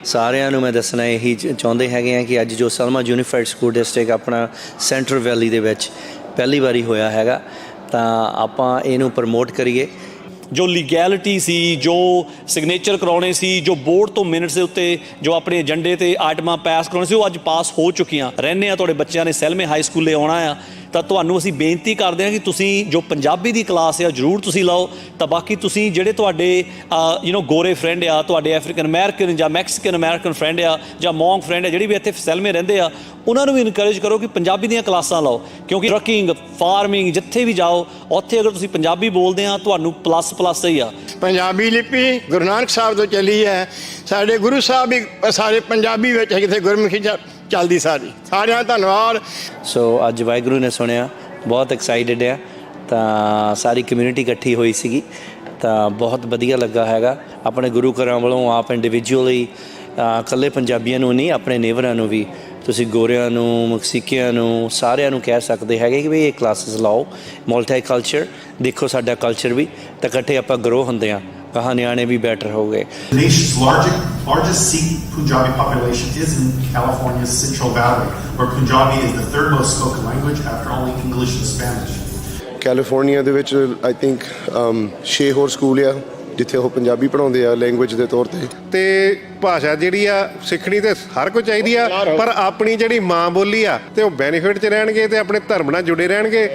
ਸਾਰਿਆਂ ਨੂੰ ਮੈਂ ਦੱਸਣਾ ਇਹੀ ਚਾਹੁੰਦੇ ਹੈਗੇ ਆ ਕਿ ਅੱਜ ਜੋ ਸਲਮਾ ਯੂਨੀਫਾਈਡ ਸਕੂਲ ਡਿਸਟ੍ਰਿਕਟ ਆਪਣਾ ਸੈਂਟਰਲ ਵੈਲੀ ਦੇ ਵਿੱਚ ਪਹਿਲੀ ਵਾਰੀ ਹੋਇਆ ਹੈਗਾ ਤਾਂ ਆਪਾਂ ਇਹਨੂੰ ਪ੍ਰਮੋਟ ਕਰੀਏ। ਜੋ ਲੀਗੈਲਿਟੀ ਸੀ, ਜੋ ਸਿਗਨੇਚਰ ਕਰਾਉਣੇ ਸੀ, ਜੋ ਬੋਰਡ ਤੋਂ ਮਿੰਟਸ ਦੇ ਉੱਤੇ ਜੋ ਆਪਣੇ ਏਜੰਡੇ ਤੇ ਆਈਟਮਾਂ ਪਾਸ ਕਰਾਉਣੇ ਸੀ, ਉਹ ਅੱਜ ਪਾਸ ਹੋ ਚੁੱਕੀਆਂ। ਰਹਿੰਦੇ ਆ ਤੁਹਾਡੇ ਬੱਚਿਆਂ ਨੇ ਸੈਲਮੇ ਹਾਈ ਸਕੂਲੇ ਆਉਣਾ ਆ ਤਾਂ ਤੁਹਾਨੂੰ ਅਸੀਂ ਬੇਨਤੀ ਕਰਦੇ ਹਾਂ ਕਿ ਤੁਸੀਂ ਜੋ ਪੰਜਾਬੀ ਦੀ ਕਲਾਸ ਆ ਜ਼ਰੂਰ ਤੁਸੀਂ ਲਾਓ। ਤਾਂ ਬਾਕੀ ਤੁਸੀਂ ਜਿਹੜੇ ਤੁਹਾਡੇ ਗੋਰੇ ਫਰੈਂਡ ਆ, ਤੁਹਾਡੇ ਅਫਰੀਕਨ ਅਮੈਰੀਕਨ ਜਾਂ ਮੈਕਸੀਕਨ ਅਮੈਰੀਕਨ ਫਰੈਂਡ ਆ ਜਾਂ ਮੌਂਗ ਫਰੈਂਡ ਆ ਜਿਹੜੀ ਵੀ ਇੱਥੇ ਸੈਲਮੇ ਰਹਿੰਦੇ ਆ, ਉਹਨਾਂ ਨੂੰ ਵੀ ਇਨਕਰੇਜ ਕਰੋ ਕਿ ਪੰਜਾਬੀ ਦੀਆਂ ਕਲਾਸਾਂ ਲਾਓ। ਕਿਉਂਕਿ ਟਰੱਕਿੰਗ, ਫਾਰਮਿੰਗ ਜਿੱਥੇ ਵੀ ਜਾਓ ਉੱਥੇ ਅਗਰ ਤੁਸੀਂ ਪੰਜਾਬੀ ਬੋਲਦੇ ਆ ਤੁਹਾਨੂੰ ਪਲੱਸ ਹੀ ਆ। ਪੰਜਾਬੀ ਲਿਪੀ ਗੁਰੂ ਨਾਨਕ ਸਾਹਿਬ ਤੋਂ ਚੱਲੀ ਹੈ। ਸਾਡੇ ਗੁਰੂ ਸਾਹਿਬ ਵੀ ਸਾਰੇ ਪੰਜਾਬੀ ਵਿੱਚ ਕਿਤੇ ਗੁਰਮੁਖੀ ਚੱਲਦੀ ਸਾਰਿਆਂ ਦਾ ਧੰਨਵਾਦ। ਸੋ ਅੱਜ ਵਾਹਿਗੁਰੂ ਨੇ ਸੁਣਿਆ, ਬਹੁਤ ਐਕਸਾਈਟਿਡ ਆ। ਤਾਂ ਸਾਰੀ ਕਮਿਊਨਿਟੀ ਇਕੱਠੀ ਹੋਈ ਸੀਗੀ ਤਾਂ ਬਹੁਤ ਵਧੀਆ ਲੱਗਾ ਹੈਗਾ। ਆਪਣੇ ਗੁਰੂ ਘਰਾਂ ਵੱਲੋਂ ਆਪ ਇੰਡੀਵਿਜੂਅਲੀ ਇਕੱਲੇ ਪੰਜਾਬੀਆਂ ਨੂੰ ਨਹੀਂ, ਆਪਣੇ ਨੇਬਰਾਂ ਨੂੰ ਵੀ, ਤੁਸੀਂ ਗੋਰਿਆਂ ਨੂੰ, ਮਕਸੀਕੀਆਂ ਨੂੰ, ਸਾਰਿਆਂ ਨੂੰ ਕਹਿ ਸਕਦੇ ਹੈਗੇ ਕਿ ਵੀ ਇਹ ਕਲਾਸਿਸ ਲਾਓ। ਮਲਟੀ ਕਲਚਰ ਦੇਖੋ, ਸਾਡਾ ਕਲਚਰ ਵੀ ਤਾਂ ਇਕੱਠੇ ਆਪਾਂ ਗਰੋ ਹੁੰਦੇ ਹਾਂ, ਕਹਾਂ ਨਿਆਣੇ ਵੀ ਬੈਟਰ ਹੋ ਗਏ। The nation's largest Sikh Punjabi population is in California's Central Valley, where Punjabi is the third most spoken language after only English and Spanish. California ਦੇ ਵਿੱਚ ਆਈ ਥਿੰਕ 6 ਹੋਰ ਸਕੂਲ ਆ ਜਿੱਥੇ ਉਹ ਪੰਜਾਬੀ ਪੜ੍ਹਾਉਂਦੇ ਆ ਲੈਂਗੁਏਜ ਦੇ ਤੌਰ ਤੇ ਭਾਸ਼ਾ ਜਿਹੜੀ ਆ ਸਿੱਖਣੀ ਤੇ ਹਰ ਕੋਈ ਚਾਹੀਦੀ ਆ, ਪਰ ਆਪਣੀ ਜਿਹੜੀ ਮਾਂ ਬੋਲੀ ਆ ਤੇ ਉਹ ਬੈਨੀਫਿਟ 'ਚ ਰਹਿਣਗੇ ਤੇ ਆਪਣੇ ਧਰਮ ਨਾਲ ਜੁੜੇ ਰਹਿਣਗੇ।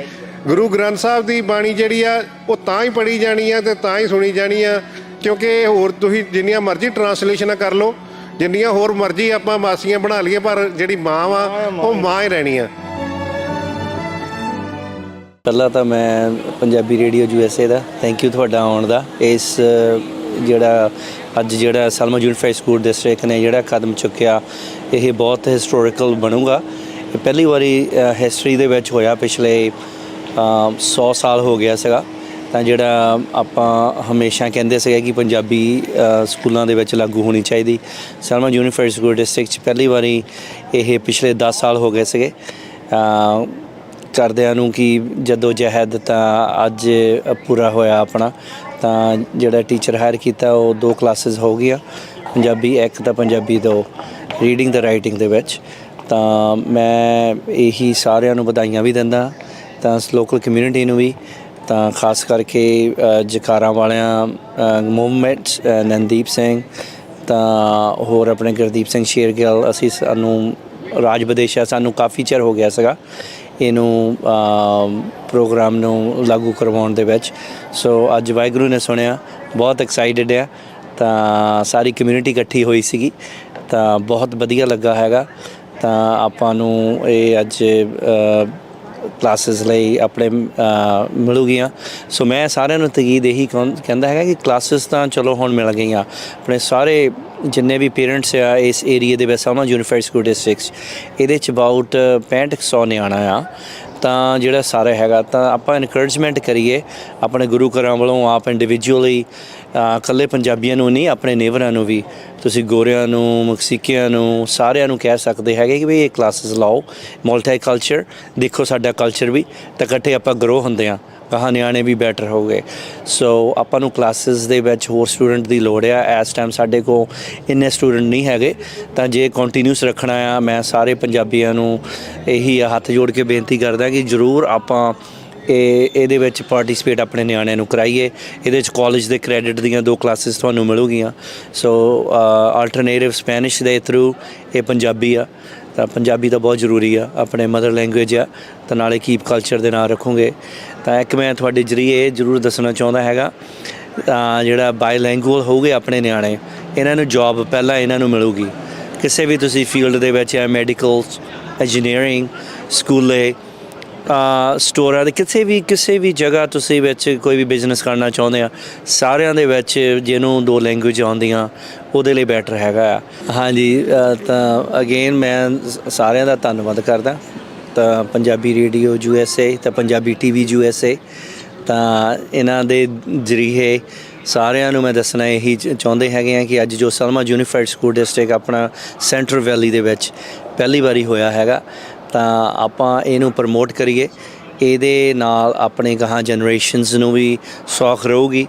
ਗੁਰੂ ਗ੍ਰੰਥ ਸਾਹਿਬ ਦੀ ਬਾਣੀ ਜਿਹੜੀ ਆ ਉਹ ਤਾਂ ਹੀ ਪੜ੍ਹੀ ਜਾਣੀ ਆ ਤੇ ਤਾਂ ਹੀ ਸੁਣੀ ਜਾਣੀ ਆ, ਕਿਉਂਕਿ ਹੋਰ ਤੁਸੀਂ ਜਿੰਨੀਆਂ ਮਰਜ਼ੀ ਟਰਾਂਸਲੇਸ਼ਨਾਂ ਕਰ ਲਓ, ਜਿੰਨੀਆਂ ਹੋਰ ਮਰਜ਼ੀ ਆਪਾਂ ਮਾਸੀਆਂ ਬਣਾ ਲਈਏ, ਪਰ ਜਿਹੜੀ ਮਾਂ ਵਾ ਉਹ ਮਾਂ ਹੀ ਰਹਿਣੀ ਆ। ਪਹਿਲਾਂ ਤਾਂ ਮੈਂ Punjabi radio USA the thank you ਤੁਹਾਡਾ ਆਉਣ ਦਾ। ਇਸ ਜਿਹੜਾ ਸਲਮਾ ਯੂਨੀਫਾਈਡ ਸਕੂਲ ਡਿਸਟ੍ਰਿਕਟ ਨੇ ਜਿਹੜਾ ਕਦਮ ਚੁੱਕਿਆ, ਇਹ ਬਹੁਤ ਹਿਸਟੋਰੀਕਲ ਬਣੂਗਾ। ਇਹ ਪਹਿਲੀ ਵਾਰੀ ਹਿਸਟਰੀ ਦੇ ਵਿੱਚ ਹੋਇਆ। ਪਿਛਲੇ 100 ਸਾਲ ਹੋ ਗਿਆ ਸੀਗਾ ਤਾਂ ਜਿਹੜਾ ਆਪਾਂ ਹਮੇਸ਼ਾ ਕਹਿੰਦੇ ਸੀਗੇ ਕਿ ਪੰਜਾਬੀ ਸਕੂਲਾਂ ਦੇ ਵਿੱਚ ਲਾਗੂ ਹੋਣੀ ਚਾਹੀਦੀ। ਸਲਮਾ ਯੂਨੀਫਾਈਡ ਸਕੂਲ ਡਿਸਟ੍ਰਿਕਟ 'ਚ ਪਹਿਲੀ ਵਾਰੀ ਇਹ ਪਿਛਲੇ 10 ਸਾਲ ਹੋ ਗਏ ਸੀਗੇ ਕਰਦਿਆਂ ਨੂੰ ਕਿ ਜਦੋਂ ਜਹਿਦ ਤਾਂ ਅੱਜ ਪੂਰਾ ਹੋਇਆ ਆਪਣਾ। ਤਾਂ ਜਿਹੜਾ ਟੀਚਰ ਹਾਇਰ ਕੀਤਾ ਉਹ 2 ਕਲਾਸਿਸ ਹੋ ਗਈਆਂ, ਪੰਜਾਬੀ 1 ਤਾਂ ਪੰਜਾਬੀ 2 ਰੀਡਿੰਗ ਤੇ ਰਾਈਟਿੰਗ ਦੇ ਵਿੱਚ। ਤਾਂ ਮੈਂ ਇਹੀ ਸਾਰਿਆਂ ਨੂੰ ਵਧਾਈਆਂ ਵੀ ਦਿੰਦਾ ਤਾਂ ਲੋਕਲ ਕਮਿਊਨਿਟੀ ਨੂੰ ਵੀ, ਤਾਂ ਖਾਸ ਕਰਕੇ ਜਕਾਰਾਂ ਵਾਲਿਆਂ ਮੂਵਮੈਂਟ ਨੰਦੀਪ ਸਿੰਘ ਤਾਂ ਹੋਰ ਆਪਣੇ ਗੁਰਦੀਪ ਸਿੰਘ ਸ਼ੇਰਗਿੱਲ। ਸਾਨੂੰ ਰਾਜ ਵਿਦੇਸ਼ਾ ਸਾਨੂੰ ਕਾਫੀ ਚਿਰ ਹੋ ਗਿਆ ਸੀਗਾ ਇਹਨੂੰ ਪ੍ਰੋਗਰਾਮ ਨੂੰ ਲਾਗੂ ਕਰਵਾਉਣ ਦੇ ਵਿੱਚ। ਸੋ ਅੱਜ ਵਾਹਿਗੁਰੂ ਨੇ ਸੁਣਿਆ, ਬਹੁਤ ਐਕਸਾਈਟਿਡ ਆ। ਤਾਂ ਸਾਰੀ ਕਮਿਊਨਿਟੀ ਇਕੱਠੀ ਹੋਈ ਸੀਗੀ ਤਾਂ ਬਹੁਤ ਵਧੀਆ ਲੱਗਾ ਹੈਗਾ। ਤਾਂ ਆਪਾਂ ਨੂੰ ਇਹ ਅੱਜ ਕਲਾਸਿਸ ਲਈ ਆਪਣੇ ਮਿਲੂਗੀਆਂ। ਸੋ ਮੈਂ ਸਾਰਿਆਂ ਨੂੰ ਤਕੀਦ ਇਹੀ ਕਹਿੰਦਾ ਹੈਗਾ ਕਿ ਕਲਾਸਿਸ ਤਾਂ ਚਲੋ ਹੁਣ ਮਿਲ ਗਈਆਂ। ਆਪਣੇ ਸਾਰੇ ਜਿੰਨੇ ਵੀ ਪੇਰੈਂਟਸ ਆ ਇਸ ਏਰੀਏ ਦੇ ਵਿੱਚ ਸਲਮਾ ਯੂਨੀਫਾਈਡ ਸਕੂਲ ਡਿਸਟ੍ਰਿਕਟ ਇਹਦੇ 'ਚ ਅਬਾਊਟ 6500 ਨਿਆਣਾ ਆ। ਤਾਂ ਜਿਹੜਾ ਸਾਰਾ ਹੈਗਾ ਤਾਂ ਆਪਾਂ ਇਨਕਰੇਜਮੈਂਟ ਕਰੀਏ ਆਪਣੇ ਗੁਰੂ ਘਰਾਂ ਵੱਲੋਂ ਆਪ ਇੰਡੀਵਿਜੂਅਲੀ ਇਕੱਲੇ ਪੰਜਾਬੀਆਂ ਨੂੰ ਨਹੀਂ, ਆਪਣੇ ਨੇਬਰਾਂ ਨੂੰ ਵੀ, ਤੁਸੀਂ ਗੋਰਿਆਂ ਨੂੰ, ਮਕਸੀਕੀਆਂ ਨੂੰ, ਸਾਰਿਆਂ ਨੂੰ ਕਹਿ ਸਕਦੇ ਹੈਗੇ ਕਿ ਵੀ ਇਹ ਕਲਾਸਿਸ ਲਾਓ। ਮਲਟੀ ਕਲਚਰ ਦੇਖੋ, ਸਾਡਾ ਕਲਚਰ ਵੀ ਤਾਂ ਇਕੱਠੇ ਆਪਾਂ ਗਰੋ ਹੁੰਦੇ ਹਾਂ, ਕਹਾਂ ਨਿਆਣੇ ਵੀ ਬੈਟਰ ਹੋ ਗਏ। ਸੋ ਆਪਾਂ ਨੂੰ ਕਲਾਸਿਸ ਦੇ ਵਿੱਚ ਹੋਰ ਸਟੂਡੈਂਟ ਦੀ ਲੋੜ ਆ। ਇਸ ਟਾਈਮ ਸਾਡੇ ਕੋਲ ਇੰਨੇ ਸਟੂਡੈਂਟ ਨਹੀਂ ਹੈਗੇ ਤਾਂ ਜੇ ਕੰਟੀਨਿਊਸ ਰੱਖਣਾ ਆ, ਮੈਂ ਸਾਰੇ ਪੰਜਾਬੀਆਂ ਨੂੰ ਇਹੀ ਹੱਥ ਜੋੜ ਕੇ ਬੇਨਤੀ ਕਰਦਾ ਕਿ ਜ਼ਰੂਰ ਆਪਾਂ ਇਹਦੇ ਵਿੱਚ ਪਾਰਟੀਸਪੇਟ ਆਪਣੇ ਨਿਆਣਿਆਂ ਨੂੰ ਕਰਾਈਏ। ਇਹਦੇ 'ਚ ਕਾਲਜ ਦੇ ਕ੍ਰੈਡਿਟ ਦੀਆਂ 2 ਕਲਾਸਿਸ ਤੁਹਾਨੂੰ ਮਿਲੂਗੀਆਂ। ਸੋ ਆਲਟਰਨੇਟਿਵ ਸਪੈਨਿਸ਼ ਦੇ ਥਰੂ ਇਹ ਪੰਜਾਬੀ ਆ ਤਾਂ ਪੰਜਾਬੀ ਤਾਂ ਬਹੁਤ ਜ਼ਰੂਰੀ ਆ, ਆਪਣੇ ਮਦਰ ਲੈਂਗੁਏਜ ਆ ਤਾਂ ਨਾਲੇ ਕੀਪ ਕਲਚਰ ਦੇ ਨਾਲ ਰੱਖੋਗੇ। ਤਾਂ ਇੱਕ ਮੈਂ ਤੁਹਾਡੇ ਜ਼ਰੀਏ ਇਹ ਜ਼ਰੂਰ ਦੱਸਣਾ ਚਾਹੁੰਦਾ ਹੈਗਾ ਜਿਹੜਾ ਬਾਈਲੈਂਗੁਅਲ ਹੋਊਗੇ ਆਪਣੇ ਨਿਆਣੇ, ਇਹਨਾਂ ਨੂੰ ਜੋਬ ਪਹਿਲਾਂ ਇਹਨਾਂ ਨੂੰ ਮਿਲੂਗੀ ਕਿਸੇ ਵੀ ਤੁਸੀਂ ਫੀਲਡ ਦੇ ਵਿੱਚ, ਮੈਡੀਕਲ, ਇੰਜੀਨੀਅਰਿੰਗ, ਸਕੂਲੇ, ਸਟੋਰਾਂ ਦੇ ਕਿਸੇ ਵੀ ਜਗ੍ਹਾ ਤੁਸੀਂ ਵਿੱਚ ਕੋਈ ਵੀ ਬਿਜ਼ਨਸ ਕਰਨਾ ਚਾਹੁੰਦੇ ਆ, ਸਾਰਿਆਂ ਦੇ ਵਿੱਚ ਜਿਹਨੂੰ 2 ਲੈਂਗੁਏਜ ਆਉਂਦੀਆਂ ਉਹਦੇ ਲਈ ਬੈਟਰ ਹੈਗਾ ਆ। ਹਾਂਜੀ, ਤਾਂ ਅਗੇਨ ਮੈਂ ਸਾਰਿਆਂ ਦਾ ਧੰਨਵਾਦ ਕਰਦਾ। ਤਾਂ ਪੰਜਾਬੀ ਰੇਡੀਓ USA ਤਾਂ ਪੰਜਾਬੀ TV USA ਤਾਂ ਇਹਨਾਂ ਦੇ ਜ਼ਰੀਏ ਸਾਰਿਆਂ ਨੂੰ ਮੈਂ ਦੱਸਣਾ ਇਹੀ ਚਾਹੁੰਦੇ ਹੈਗੇ ਆ ਕਿ ਅੱਜ ਜੋ ਸਲਮਾ ਯੂਨੀਫਾਈਡ ਸਕੂਲ ਡਿਸਟ੍ਰਿਕਟ ਆਪਣਾ ਸੈਂਟਰਲ ਵੈਲੀ ਦੇ ਵਿੱਚ ਪਹਿਲੀ ਵਾਰੀ ਹੋਇਆ ਹੈਗਾ ਤਾਂ ਆਪਾਂ ਇਹਨੂੰ ਪ੍ਰਮੋਟ ਕਰੀਏ। ਇਹਦੇ ਨਾਲ ਆਪਣੇ ਗਾਹਾਂ ਜਨਰੇਸ਼ਨਸ ਨੂੰ ਵੀ ਸੌਖ ਰਹੂਗੀ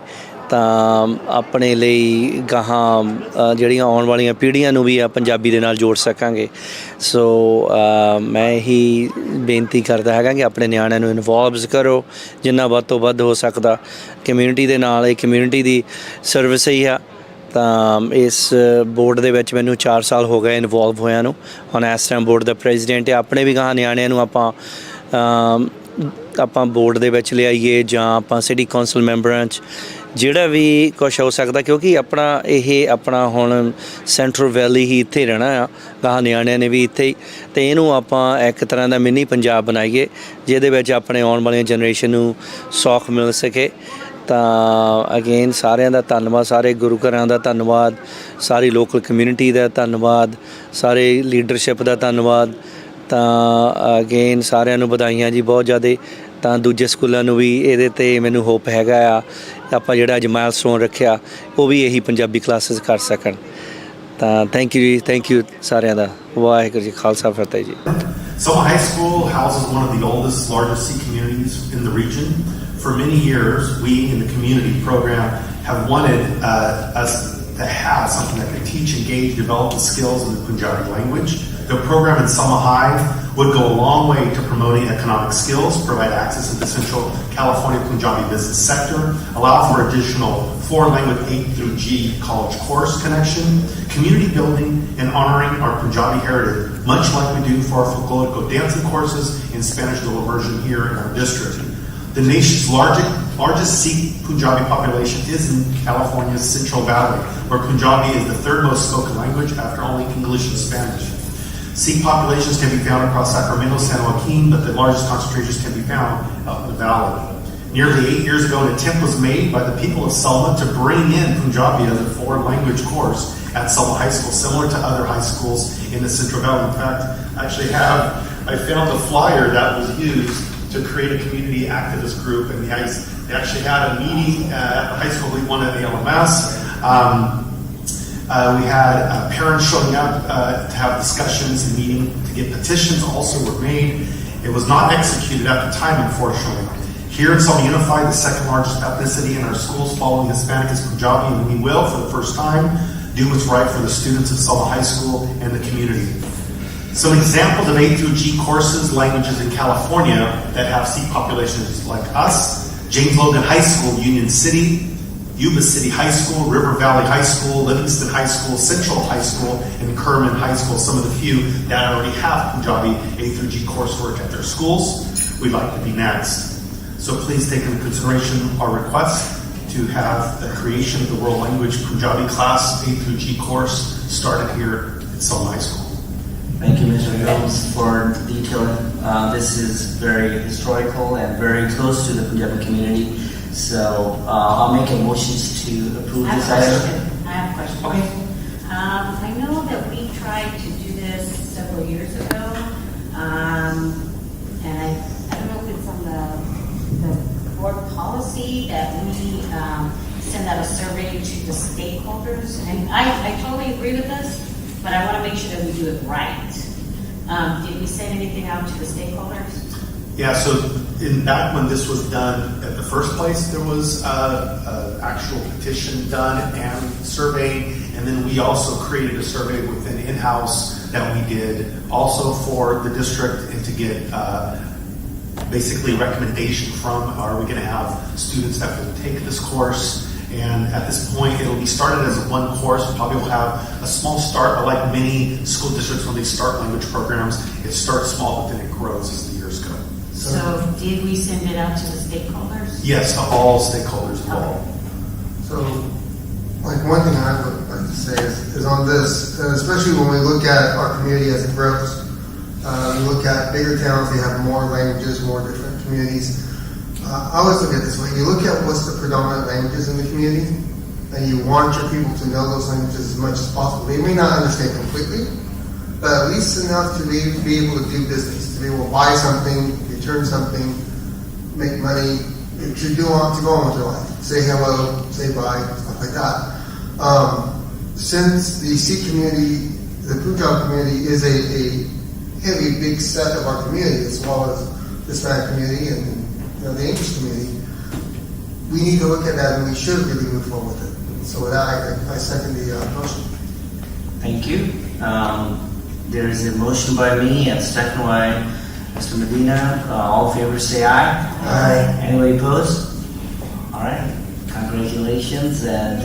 ਤਾਂ ਆਪਣੇ ਲਈ ਗਾਹਾਂ ਜਿਹੜੀਆਂ ਆਉਣ ਵਾਲੀਆਂ ਪੀੜ੍ਹੀਆਂ ਨੂੰ ਵੀ ਆ ਪੰਜਾਬੀ ਦੇ ਨਾਲ ਜੋੜ ਸਕਾਂਗੇ। ਸੋ ਮੈਂ ਇਹੀ ਬੇਨਤੀ ਕਰਦਾ ਹੈਗਾ ਕਿ ਆਪਣੇ ਨਿਆਣਿਆਂ ਨੂੰ ਇਨਵੋਲਵਸ ਕਰੋ ਜਿੰਨਾ ਵੱਧ ਤੋਂ ਵੱਧ ਹੋ ਸਕਦਾ ਕਮਿਊਨਿਟੀ ਦੇ ਨਾਲ। ਇਹ ਕਮਿਊਨਿਟੀ ਦੀ ਸਰਵਿਸ ਹੀ ਆ। ਤਾਂ ਇਸ ਬੋਰਡ ਦੇ ਵਿੱਚ ਮੈਨੂੰ 4 ਸਾਲ ਹੋ ਗਏ ਇਨਵੋਲਵ ਹੋਇਆਂ ਨੂੰ। ਹੁਣ ਇਸ ਟਾਈਮ ਬੋਰਡ ਦਾ ਪ੍ਰੈਜ਼ੀਡੈਂਟ ਹੈ। ਆਪਣੇ ਵੀ ਗਾਹਾਂ ਨਿਆਣਿਆਂ ਨੂੰ ਆਪਾਂ ਬੋਰਡ ਦੇ ਵਿੱਚ ਲਿਆਈਏ ਜਾਂ ਆਪਾਂ ਸਿਟੀ ਕੌਂਸਲ ਮੈਂਬਰਾਂ 'ਚ ਜਿਹੜਾ ਵੀ ਕੁਛ ਹੋ ਸਕਦਾ, ਕਿਉਂਕਿ ਆਪਣਾ ਹੁਣ ਸੈਂਟਰਲ ਵੈਲੀ ਹੀ ਇੱਥੇ ਰਹਿਣਾ ਆ। ਗਾਹਾਂ ਨਿਆਣਿਆਂ ਨੇ ਵੀ ਇੱਥੇ ਹੀ, ਅਤੇ ਇਹਨੂੰ ਆਪਾਂ ਇੱਕ ਤਰ੍ਹਾਂ ਦਾ ਮਿਨੀ ਪੰਜਾਬ ਬਣਾਈਏ ਜਿਹਦੇ ਵਿੱਚ ਆਪਣੇ ਆਉਣ ਵਾਲੀਆਂ ਜਨਰੇਸ਼ਨ ਨੂੰ ਸੌਖ ਮਿਲ ਸਕੇ। ਤਾਂ ਅਗੇਨ ਸਾਰਿਆਂ ਦਾ ਧੰਨਵਾਦ, ਸਾਰੇ ਗੁਰੂ ਘਰਾਂ ਦਾ ਧੰਨਵਾਦ, ਸਾਰੀ ਲੋਕਲ ਕਮਿਊਨਿਟੀ ਦਾ ਧੰਨਵਾਦ, ਸਾਰੇ ਲੀਡਰਸ਼ਿਪ ਦਾ ਧੰਨਵਾਦ। ਤਾਂ ਅਗੇਨ ਸਾਰਿਆਂ ਨੂੰ ਵਧਾਈਆਂ ਜੀ ਬਹੁਤ ਜ਼ਿਆਦਾ। ਤਾਂ ਦੂਜੇ ਸਕੂਲਾਂ ਨੂੰ ਵੀ ਇਹਦੇ 'ਤੇ ਮੈਨੂੰ ਹੋਪ ਹੈਗਾ ਆ ਆਪਾਂ ਜਿਹੜਾ ਅੱਜ ਮਾਈਲਸਟੋਨ ਰੱਖਿਆ ਉਹ ਵੀ ਇਹੀ ਪੰਜਾਬੀ ਕਲਾਸਿਸ ਕਰ ਸਕਣ। ਤਾਂ ਥੈਂਕ ਯੂ ਜੀ, ਥੈਂਕ ਯੂ ਸਾਰਿਆਂ ਦਾ। ਵਾਹਿਗੁਰੂ ਜੀ ਖਾਲਸਾ ਫਤਿਹ ਜੀ। Selma High School houses one of the oldest, largest Sikh communities in the region. For many years, we in the community program have wanted us to have something that could teach, engage, develop the skills in the Punjabi language. The program in Selma High would go a long way to promoting economic skills, provide access to the Central California Punjabi business sector, allow for additional foreign language A through G college course connection, community building, and honoring our Punjabi heritage, much like we do for our folkloric dancing courses and Spanish dual immersion here in our district. The nation's largest Sikh Punjabi population is in California's Central Valley, where Punjabi is the third most spoken language after only English and Spanish. Sikh populations can be found across Sacramento, San Joaquin, but the largest concentrations can be found out in the valley. Nearly 8 years ago, an attempt was made by the people of Selma to bring in Punjabi as a foreign language course at Selma High School, similar to other high schools in the Central Valley. In fact, I found a flyer that was used to create a community activist group, and they actually had a meeting at the high school. We wanted ALMS. We had parents showing up to have discussions and meeting to get petitions also were made. It was not executed at the time, unfortunately. Here in Selma Unified, the second largest ethnicity in our schools following Hispanic is Punjabi, and we will, for the first time, do what's right for the students of Selma High School and the community. Some examples of A through G courses, languages in California that have Sikh populations like us: James Logan High School, Union City, Yuba City High School, River Valley High School, Livingston High School, Central High School, and Kerman High School, some of the few that already have Punjabi A through G coursework at their schools. We'd like to be next. So please take into consideration our request to have the creation of the world language Punjabi class A through G course started here at Selma High School. Thank you, Mr. Jones, for detailing. This is very historical and very close to the Punjabi community. So I'll make a motion to approve this item. I have a question. Okay. I know that we tried to do this several years ago, and I don't know if it's on the board policy that we send out a survey to the stakeholders. And I totally agree with this, but I want to make sure that we do it right. Did we send anything out to the stakeholders? Yeah, so back when this was done at the first place, there was an actual petition done and surveyed, and then we also created a survey within in-house that we did also for the district and to get basically recommendation from, are we going to have students that will take this course? And at this point, it'll be started as one course. We probably will have a small start, but like many school districts when they start language programs, it starts small, but then it grows as the years go. So did we send it out to the stakeholders? Yes, to all stakeholders involved. So, like one thing I would like to say is on this, especially when we look at our community as it grows, we look at bigger towns, they have more languages, more different communities. I always look at it this way. You look at what's the predominant languages in the community, and you want your people to know those languages as much as possible. They may not understand completely, but at least enough to be able to do business, to be able to buy something, return something, make money, to go on with their life. Say hello, say bye, stuff like that. Since the Sikh community, the Punjab community is a heavy, big set of our community, as well as the Hispanic community and the English community, we need to look at that, and we should really move forward with it. So with that, I second the motion. Thank you. There is a motion by me and second by Mr. Medina. All in favor say aye. Aye. Anybody opposed? All right. Congratulations. And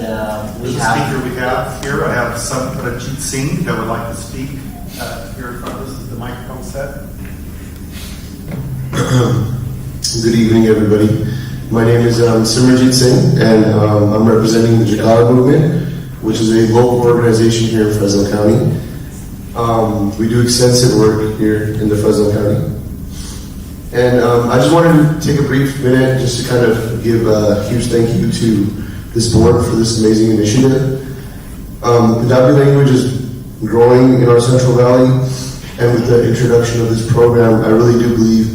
we The have... speaker we have here, I have Simranjit Singh that would like to speak here in front of us. Is the microphone set? Good evening, everybody. My name is Simranjit Singh, and I'm representing the Jakarta Movement, which is a local organization here in Fresno County. We do extensive work here in the Fresno County. And I just wanted to take a brief minute just to kind of give a huge thank you to this board for this amazing initiative. Punjabi language is growing in our Central Valley, and with the introduction of this program, I really do believe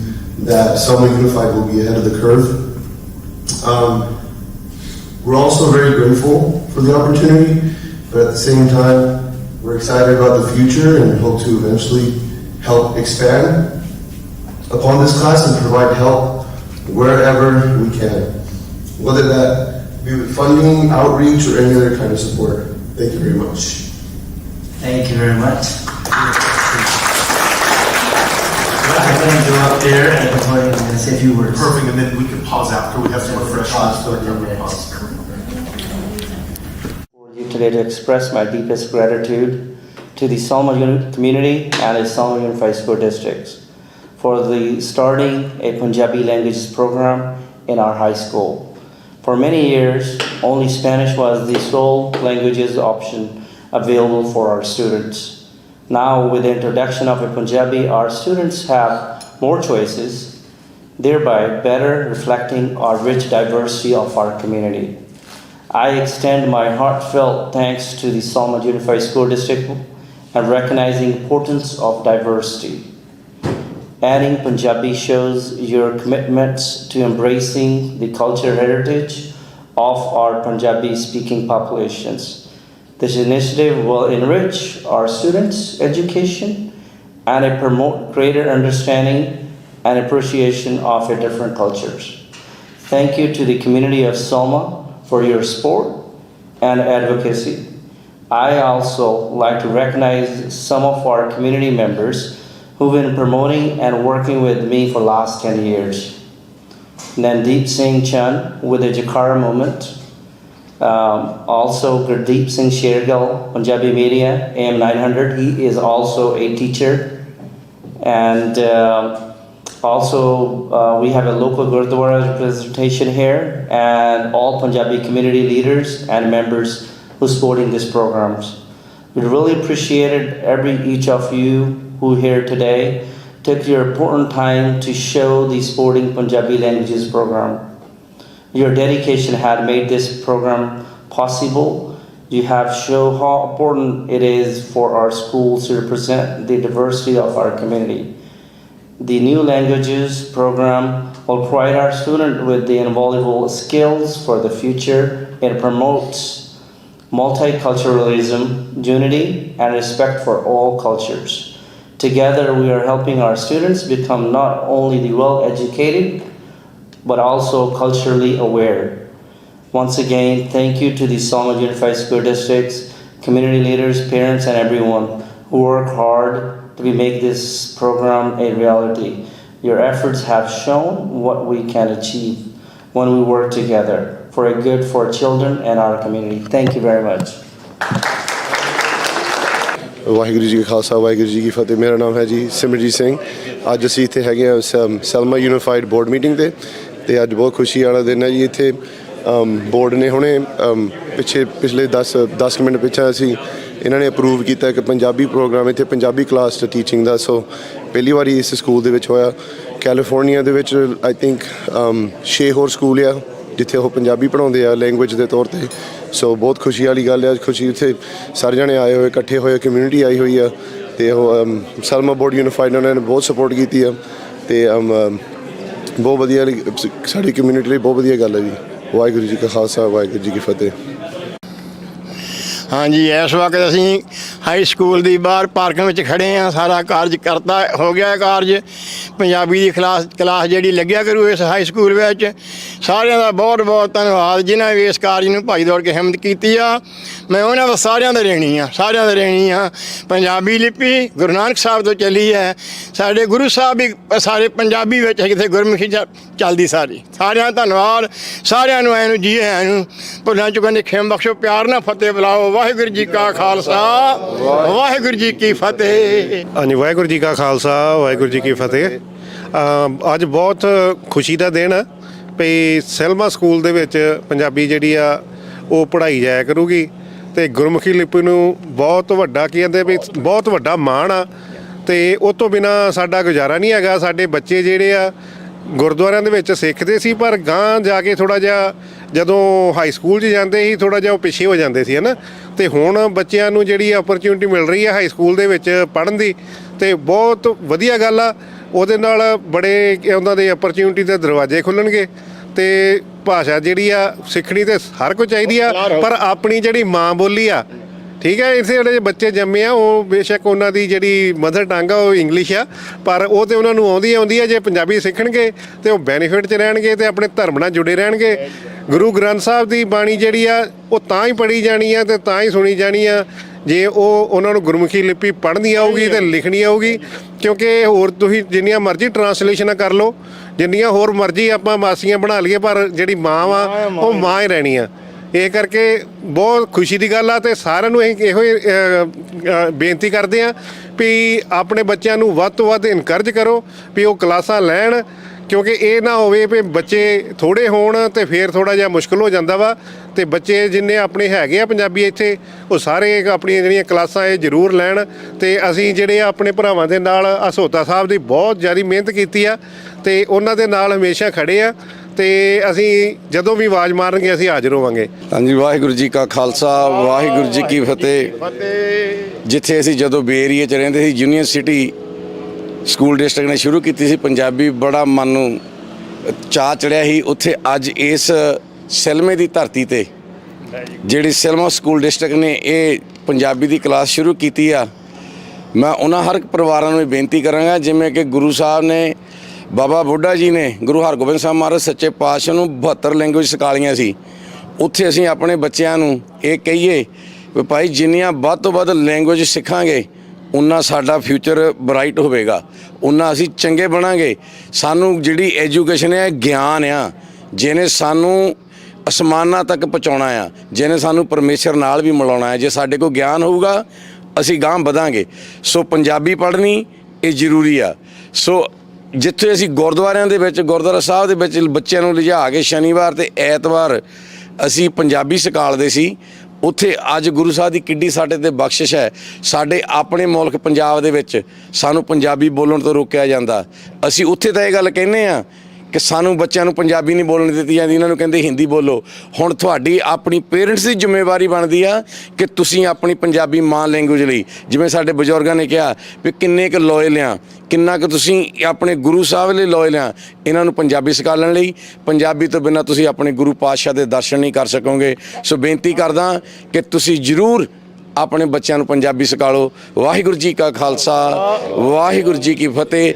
that Selma Unified will be ahead of the curve. We're also very grateful for the opportunity, but at the same time, we're excited about the future and hope to eventually help expand upon this class and provide help wherever we can, whether that be with funding, outreach, or any other kind of support. Thank you very much. Thank you very much. I'm going to go up there at the podium and say a few words. Perfect, and then we can pause after we have some refreshments. Today to express my deepest gratitude to the Selma community and the Selma Unified School Districts for the starting a Punjabi languages program in our high school. For many years, only Spanish was the sole languages option available for our students. Now, with the introduction of a Punjabi, our students have more choices, thereby better reflecting our rich diversity of our community. I extend my heartfelt thanks to the Selma Unified School District and recognizing the importance of diversity. Adding Punjabi shows your commitments to embracing the cultural heritage of our Punjabi-speaking populations. This initiative will enrich our students' education and promote greater understanding and appreciation of our different cultures. Thank you to the community of Selma for your support and advocacy. I also like to recognize some of our community members who've been promoting and working with me for the last 10 years. Nandeep Singh Chand with the Jakarta Movement, also Gurdeep Singh Shergill, Punjabi Media, AM 900, he is also a teacher. And also, we have a local Gurdwara representation here and all Punjabi community leaders and members who supporting these programs. We really appreciated each of you who here today took your important time to show the supporting Punjabi languages program. Your dedication had made this program possible. You have shown how important it is for our schools to represent the diversity of our community. The new languages program will provide our students with the invaluable skills for the future. It promotes multiculturalism, unity, and respect for all cultures. Together, we are helping our students become not only the well-educated, but also culturally aware. Once again, thank you to the Selma Unified School Districts, community leaders, parents, and everyone who work hard to make this program a reality. Your efforts have shown what we can achieve when we work together for a good for children and our community. Thank you very much. Waheguru ji ਕਾ ਖਾਲਸਾ ਵਾਹਿਗੁਰੂ ਜੀ ਕੀ ਫਤਿਹ। ਮੇਰਾ ਨਾਮ ਹੈ ਜੀ ਸਿਮਰਜੀਤ ਸਿੰਘ। ਅੱਜ ਅਸੀਂ ਇੱਥੇ ਹੈਗੇ ਆ ਸੈਲਮਾ ਯੂਨੀਫਾਈਡ ਬੋਰਡ ਮੀਟਿੰਗ ਤੇ ਅੱਜ ਬਹੁਤ ਖੁਸ਼ੀ ਵਾਲਾ ਦਿਨ ਹੈ ਜੀ। ਇੱਥੇ ਬੋਰਡ ਨੇ ਹੁਣੇ ਪਿਛਲੇ 10 ਮਿੰਟ ਪਿੱਛੇ ਅਸੀਂ ਇਹਨਾਂ ਨੇ ਅਪਰੂਵ ਕੀਤਾ ਕਿ ਪੰਜਾਬੀ ਪ੍ਰੋਗਰਾਮ ਇੱਥੇ ਪੰਜਾਬੀ ਕਲਾਸ 'ਚ ਟੀਚਿੰਗ ਦਾ ਸੋ ਪਹਿਲੀ ਵਾਰੀ ਇਸ ਸਕੂਲ ਦੇ ਵਿੱਚ ਹੋਇਆ। ਕੈਲੀਫੋਰਨੀਆ ਦੇ ਵਿੱਚ ਆਈ ਥਿੰਕ 6 ਹੋਰ ਸਕੂਲ ਆ ਜਿੱਥੇ ਉਹ ਪੰਜਾਬੀ ਪੜ੍ਹਾਉਂਦੇ ਆ ਲੈਂਗੁਏਜ ਦੇ ਤੌਰ 'ਤੇ। ਸੋ ਬਹੁਤ ਖੁਸ਼ੀ ਵਾਲੀ ਗੱਲ ਹੈ। ਖੁਸ਼ੀ ਉੱਥੇ ਸਾਰੇ ਜਣੇ ਆਏ ਹੋਏ ਇਕੱਠੇ ਹੋਏ ਕਮਿਊਨਿਟੀ ਆਈ ਹੋਈ ਆ ਅਤੇ ਉਹ ਸੈਲਮਾ ਬੋਰਡ ਯੂਨੀਫਾਈਡ ਉਹਨਾਂ ਨੇ ਬਹੁਤ ਸਪੋਰਟ ਕੀਤੀ ਆ ਅਤੇ ਬਹੁਤ ਵਧੀਆ ਸਾਡੀ ਕਮਿਊਨਿਟੀ ਲਈ ਬਹੁਤ ਵਧੀਆ ਗੱਲ ਹੈ ਜੀ। ਵਾਹਿਗੁਰੂ ਜੀ ਕਾ ਖਾਲਸਾ ਵਾਹਿਗੁਰੂ ਜੀ ਕੀ ਫਤਿਹ। ਹਾਂਜੀ ਇਸ ਵਕਤ ਅਸੀਂ ਹਾਈ ਸਕੂਲ ਦੀ ਬਾਹਰ ਪਾਰਕ ਵਿੱਚ ਖੜੇ ਹਾਂ। ਸਾਰਾ ਕਾਰਜ ਕਰਤਾ ਹੋ ਗਿਆ ਕਾਰਜ। ਪੰਜਾਬੀ ਦੀ ਕਲਾਸ ਜਿਹੜੀ ਲੱਗਿਆ ਕਰੂ ਇਸ ਹਾਈ ਸਕੂਲ ਵਿੱਚ। ਸਾਰਿਆਂ ਦਾ ਬਹੁਤ ਬਹੁਤ ਧੰਨਵਾਦ ਜਿਨ੍ਹਾਂ ਵੀ ਇਸ ਕਾਰਜ ਨੂੰ ਭਾਈ ਦੌੜ ਕੇ ਹਿੰਮਤ ਕੀਤੀ ਆ। ਮੈਂ ਉਹਨਾਂ ਦਾ ਸਾਰਿਆਂ ਦਾ ਰਹਿਣੀ ਆ। ਪੰਜਾਬੀ ਲਿਪੀ ਗੁਰੂ ਨਾਨਕ ਸਾਹਿਬ ਤੋਂ ਚੱਲੀ ਹੈ। ਸਾਡੇ ਗੁਰੂ ਸਾਹਿਬ ਵੀ ਸਾਰੇ ਪੰਜਾਬੀ ਵਿੱਚ ਕਿਤੇ ਗੁਰਮੁਖੀ ਚੱਲਦੀ ਸਾਰੀ। ਸਾਰਿਆਂ ਦਾ ਧੰਨਵਾਦ। ਸਾਰਿਆਂ ਨੂੰ ਐਨੂੰ ਜੀ ਆਇਆਂ ਨੂੰ ਭੁੱਲਾਂ ਚੁੱਕਾਂ ਦੀ ਖਿਮ ਬਖਸ਼ੋ। ਪਿਆਰ ਨਾਲ ਫਤਿਹ ਬੁਲਾਓ। ਵਾਹਿਗੁਰੂ ਜੀ ਕਾ ਖਾਲਸਾ ਵਾਹਿਗੁਰੂ ਜੀ ਕੀ ਫਤਿਹ। ਹਾਂਜੀ, ਵਾਹਿਗੁਰੂ ਜੀ ਕਾ ਖਾਲਸਾ ਵਾਹਿਗੁਰੂ ਜੀ ਕੀ ਫਤਿਹ। ਅੱਜ ਬਹੁਤ ਖੁਸ਼ੀ ਦਾ ਦਿਨ ਵੀ ਸੈਲਮਾ ਸਕੂਲ ਦੇ ਵਿੱਚ ਪੰਜਾਬੀ ਜਿਹੜੀ ਆ ਉਹ ਪੜ੍ਹਾਈ ਜਾਇਆ ਕਰੂਗੀ ਤੇ ਗੁਰਮੁਖੀ ਲਿਪੀ ਨੂੰ ਬਹੁਤ ਵੱਡਾ ਕੀ ਕਹਿੰਦੇ ਵੀ ਬਹੁਤ ਵੱਡਾ ਮਾਣ ਆ ਤੇ ਉਹ ਤੋਂ ਬਿਨਾ ਸਾਡਾ ਗੁਜ਼ਾਰਾ ਨਹੀਂ ਹੈਗਾ। ਸਾਡੇ ਬੱਚੇ ਜਿਹੜੇ ਆ ਗੁਰਦੁਆਰਿਆਂ ਦੇ ਵਿੱਚ ਸਿੱਖਦੇ ਸੀ ਪਰ ਗਾਂਹ ਜਾ ਕੇ ਥੋੜ੍ਹਾ ਜਿਹਾ ਜਦੋਂ ਹਾਈ ਸਕੂਲ 'ਚ ਜਾਂਦੇ ਸੀ ਥੋੜ੍ਹਾ ਜਿਹਾ ਉਹ ਪਿੱਛੇ ਹੋ ਜਾਂਦੇ ਸੀ, ਹੈ ਨਾ। ਅਤੇ ਹੁਣ ਬੱਚਿਆਂ ਨੂੰ ਜਿਹੜੀ ਅਪਰਚੁਨਿਟੀ ਮਿਲ ਰਹੀ ਹੈ ਹਾਈ ਸਕੂਲ ਦੇ ਵਿੱਚ ਪੜ੍ਹਨ ਦੀ ਅਤੇ ਬਹੁਤ ਵਧੀਆ ਗੱਲ ਆ। ਉਹਦੇ ਨਾਲ ਬੜੇ ਉਹਨਾਂ ਦੇ ਅਪਰਚੁਨਿਟੀ ਦੇ ਦਰਵਾਜ਼ੇ ਖੁੱਲ੍ਹਣਗੇ ਅਤੇ ਭਾਸ਼ਾ ਜਿਹੜੀ ਆ ਸਿੱਖਣੀ ਤਾਂ ਹਰ ਕੋਈ ਚਾਹੀਦੀ ਆ, ਪਰ ਆਪਣੀ ਜਿਹੜੀ ਮਾਂ ਬੋਲੀ ਆ, ਠੀਕ ਹੈ, ਇੱਥੇ ਜਿਹੜੇ ਬੱਚੇ ਜੰਮੇ ਆ ਉਹ ਬੇਸ਼ੱਕ ਉਹਨਾਂ ਦੀ ਜਿਹੜੀ ਮਦਰ ਟੰਗ ਆ ਉਹ ਇੰਗਲਿਸ਼ ਆ, ਪਰ ਉਹ ਤਾਂ ਉਹਨਾਂ ਨੂੰ ਆਉਂਦੀ ਆ। ਜੇ ਪੰਜਾਬੀ ਸਿੱਖਣਗੇ ਤਾਂ ਉਹ ਬੈਨੀਫਿਟ 'ਚ ਰਹਿਣਗੇ ਅਤੇ ਆਪਣੇ ਧਰਮ ਨਾਲ ਜੁੜੇ ਰਹਿਣਗੇ। ਗੁਰੂ ਗ੍ਰੰਥ ਸਾਹਿਬ ਦੀ ਬਾਣੀ ਜਿਹੜੀ ਆ ਉਹ ਤਾਂ ਹੀ ਪੜ੍ਹੀ ਜਾਣੀ ਆ ਅਤੇ ਤਾਂ ਹੀ ਸੁਣੀ ਜਾਣੀ ਆ ਜੇ ਉਹਨਾਂ ਨੂੰ ਗੁਰਮੁਖੀ ਲਿਪੀ ਪੜ੍ਹਨੀ ਆਊਗੀ ਅਤੇ ਲਿਖਣੀ ਆਊਗੀ। ਕਿਉਂਕਿ ਹੋਰ ਤੁਸੀਂ ਜਿੰਨੀਆਂ ਮਰਜ਼ੀ ਟਰਾਂਸਲੇਸ਼ਨਾਂ ਕਰ ਲਓ, ਜਿੰਨੀਆਂ ਹੋਰ ਮਰਜ਼ੀ ਆਪਾਂ ਮਾਸੀਆਂ ਬਣਾ ਲਈਏ, ਪਰ ਜਿਹੜੀ ਮਾਂ ਵਾ ਉਹ ਮਾਂ ਹੀ ਰਹਿਣੀ ਆ। ਇਹ ਕਰਕੇ ਬਹੁਤ ਖੁਸ਼ੀ ਦੀ ਗੱਲ ਆ ਅਤੇ ਸਾਰਿਆਂ ਨੂੰ ਅਸੀਂ ਇਹੋ ਬੇਨਤੀ ਕਰਦੇ ਹਾਂ ਵੀ ਆਪਣੇ ਬੱਚਿਆਂ ਨੂੰ ਵੱਧ ਤੋਂ ਵੱਧ ਇਨਕਰੇਜ ਕਰੋ ਵੀ ਉਹ ਕਲਾਸਾਂ ਲੈਣ, ਕਿਉਂਕਿ ਇਹ ਨਾ ਹੋਵੇ ਵੀ ਬੱਚੇ ਥੋੜ੍ਹੇ ਹੋਣ ਅਤੇ ਫਿਰ ਥੋੜ੍ਹਾ ਜਿਹਾ ਮੁਸ਼ਕਿਲ ਹੋ ਜਾਂਦਾ ਵਾ। ਅਤੇ ਬੱਚੇ ਜਿੰਨੇ ਆਪਣੇ ਹੈਗੇ ਆ ਪੰਜਾਬੀ ਇੱਥੇ ਉਹ ਸਾਰੇ ਆਪਣੀਆਂ ਜਿਹੜੀਆਂ ਕਲਾਸਾਂ ਇਹ ਜ਼ਰੂਰ ਲੈਣ। ਅਤੇ ਅਸੀਂ ਜਿਹੜੇ ਆਪਣੇ ਭਰਾਵਾਂ ਦੇ ਨਾਲ ਸੋਤਾ ਸਾਹਿਬ ਦੀ ਬਹੁਤ ਜ਼ਿਆਦਾ ਮਿਹਨਤ ਕੀਤੀ ਆ ਅਤੇ ਉਹਨਾਂ ਦੇ ਨਾਲ ਹਮੇਸ਼ਾ ਖੜ੍ਹੇ ਆ ਅਤੇ ਅਸੀਂ ਜਦੋਂ ਵੀ ਆਵਾਜ਼ ਮਾਰਨਗੇ ਅਸੀਂ ਹਾਜ਼ਰ ਹੋਵਾਂਗੇ। ਹਾਂਜੀ, ਵਾਹਿਗੁਰੂ ਜੀ ਕਾ ਖਾਲਸਾ ਵਾਹਿਗੁਰੂ ਜੀ ਕੀ ਫਤਿਹ। ਜਿੱਥੇ ਅਸੀਂ ਜਦੋਂ ਬੇ ਏਰੀਏ 'ਚ ਰਹਿੰਦੇ ਸੀ ਯੂਨੀਵਰਸਿਟੀ ਸਕੂਲ ਡਿਸਟ੍ਰਿਕਟ ਨੇ ਸ਼ੁਰੂ ਕੀਤੀ ਸੀ ਪੰਜਾਬੀ, ਬੜਾ ਮਨ ਨੂੰ ਚਾਅ ਚੜਿਆ ਸੀ। ਉੱਥੇ ਅੱਜ ਇਸ ਸੈਲਮੇ ਦੀ ਧਰਤੀ 'ਤੇ ਜਿਹੜੀ ਸੈਲਮਾ ਸਕੂਲ ਡਿਸਟ੍ਰਿਕਟ ਨੇ ਇਹ ਪੰਜਾਬੀ ਦੀ ਕਲਾਸ ਸ਼ੁਰੂ ਕੀਤੀ ਆ। ਮੈਂ ਉਹਨਾਂ ਹਰ ਇੱਕ ਪਰਿਵਾਰਾਂ ਨੂੰ ਬੇਨਤੀ ਕਰਾਂਗਾ, ਜਿਵੇਂ ਕਿ ਗੁਰੂ ਸਾਹਿਬ ਨੇ ਬਾਬਾ ਬੁੱਢਾ ਜੀ ਨੇ ਗੁਰੂ ਹਰਗੋਬਿੰਦ ਸਾਹਿਬ ਮਹਾਰਾਜ ਸੱਚੇ ਪਾਤਸ਼ਾਹ ਨੂੰ 72 ਲੈਂਗੁਏਜ ਸਿਖਾਲੀਆਂ ਸੀ। ਉੱਥੇ ਅਸੀਂ ਆਪਣੇ ਬੱਚਿਆਂ ਨੂੰ ਇਹ ਕਹੀਏ ਵੀ ਭਾਈ ਜਿੰਨੀਆਂ ਵੱਧ ਤੋਂ ਵੱਧ ਲੈਂਗੁਏਜ ਸਿੱਖਾਂਗੇ ਉਨਾ ਸਾਡਾ ਫਿਊਚਰ ਬਰਾਈਟ ਹੋਵੇਗਾ, ਉਨਾ ਅਸੀਂ ਚੰਗੇ ਬਣਾਂਗੇ। ਸਾਨੂੰ ਜਿਹੜੀ ਐਜੂਕੇਸ਼ਨ ਹੈ ਗਿਆਨ ਆ, ਜਿਹਨੇ ਸਾਨੂੰ ਅਸਮਾਨਾਂ ਤੱਕ ਪਹੁੰਚਾਉਣਾ ਆ, ਜਿਹਨੇ ਸਾਨੂੰ ਪਰਮੇਸ਼ਰ ਨਾਲ ਵੀ ਮਿਲਾਉਣਾ ਹੈ। ਜੇ ਸਾਡੇ ਕੋਲ ਗਿਆਨ ਹੋਊਗਾ ਅਸੀਂ ਗਾਂਹ ਵਧਾਂਗੇ। ਸੋ ਪੰਜਾਬੀ ਪੜ੍ਹਨੀ ਇਹ ਜ਼ਰੂਰੀ ਆ। ਸੋ ਜਿੱਥੇ ਅਸੀਂ ਗੁਰਦੁਆਰਿਆਂ ਦੇ ਵਿੱਚ ਗੁਰਦੁਆਰਾ ਸਾਹਿਬ ਦੇ ਵਿੱਚ ਬੱਚਿਆਂ ਨੂੰ ਲਿਜਾ ਕੇ ਸ਼ਨੀਵਾਰ ਅਤੇ ਐਤਵਾਰ ਅਸੀਂ ਪੰਜਾਬੀ ਸਿਖਾਲਦੇ ਸੀ, ਉੱਥੇ ਅੱਜ ਗੁਰੂ ਸਾਹਿਬ ਦੀ ਕਿੱਡੀ ਸਾਡੇ 'ਤੇ ਬਖਸ਼ਿਸ਼ ਹੈ। ਸਾਡੇ ਆਪਣੇ ਮੁਲਕ ਪੰਜਾਬ ਦੇ ਵਿੱਚ ਸਾਨੂੰ ਪੰਜਾਬੀ ਬੋਲਣ ਤੋਂ ਰੋਕਿਆ ਜਾਂਦਾ। ਅਸੀਂ ਉੱਥੇ ਤਾਂ ਇਹ ਗੱਲ ਕਹਿੰਦੇ ਹਾਂ ਕਿ ਸਾਨੂੰ ਬੱਚਿਆਂ ਨੂੰ ਪੰਜਾਬੀ ਨਹੀਂ ਬੋਲਣ ਦਿੱਤੀ ਜਾਂਦੀ, ਇਹਨਾਂ ਨੂੰ ਕਹਿੰਦੇ ਹਿੰਦੀ ਬੋਲੋ। ਹੁਣ ਤੁਹਾਡੀ ਆਪਣੀ ਪੇਰੈਂਟਸ ਦੀ ਜ਼ਿੰਮੇਵਾਰੀ ਬਣਦੀ ਆ ਕਿ ਤੁਸੀਂ ਆਪਣੀ ਪੰਜਾਬੀ ਮਾਂ ਲੈਂਗੁਏਜ ਲਈ, ਜਿਵੇਂ ਸਾਡੇ ਬਜ਼ੁਰਗਾਂ ਨੇ ਕਿਹਾ ਵੀ ਕਿੰਨੇ ਕੁ ਲੋਇਲ ਆ, ਕਿੰਨਾ ਕੁ ਤੁਸੀਂ ਆਪਣੇ ਗੁਰੂ ਸਾਹਿਬ ਲਈ ਲੋਇਲ ਆ, ਇਹਨਾਂ ਨੂੰ ਪੰਜਾਬੀ ਸਿਖਾਉਣ ਲਈ। ਪੰਜਾਬੀ ਤੋਂ ਬਿਨਾਂ ਤੁਸੀਂ ਆਪਣੇ ਗੁਰੂ ਪਾਤਸ਼ਾਹ ਦੇ ਦਰਸ਼ਨ ਨਹੀਂ ਕਰ ਸਕੋਗੇ। ਸੋ ਬੇਨਤੀ ਕਰਦਾ ਕਿ ਤੁਸੀਂ ਜ਼ਰੂਰ ਆਪਣੇ ਬੱਚਿਆਂ ਨੂੰ ਪੰਜਾਬੀ ਸਿਖਾਓ। ਵਾਹਿਗੁਰੂ ਜੀ ਕਾ ਖਾਲਸਾ ਵਾਹਿਗੁਰੂ ਜੀ ਕੀ ਫਤਿਹ।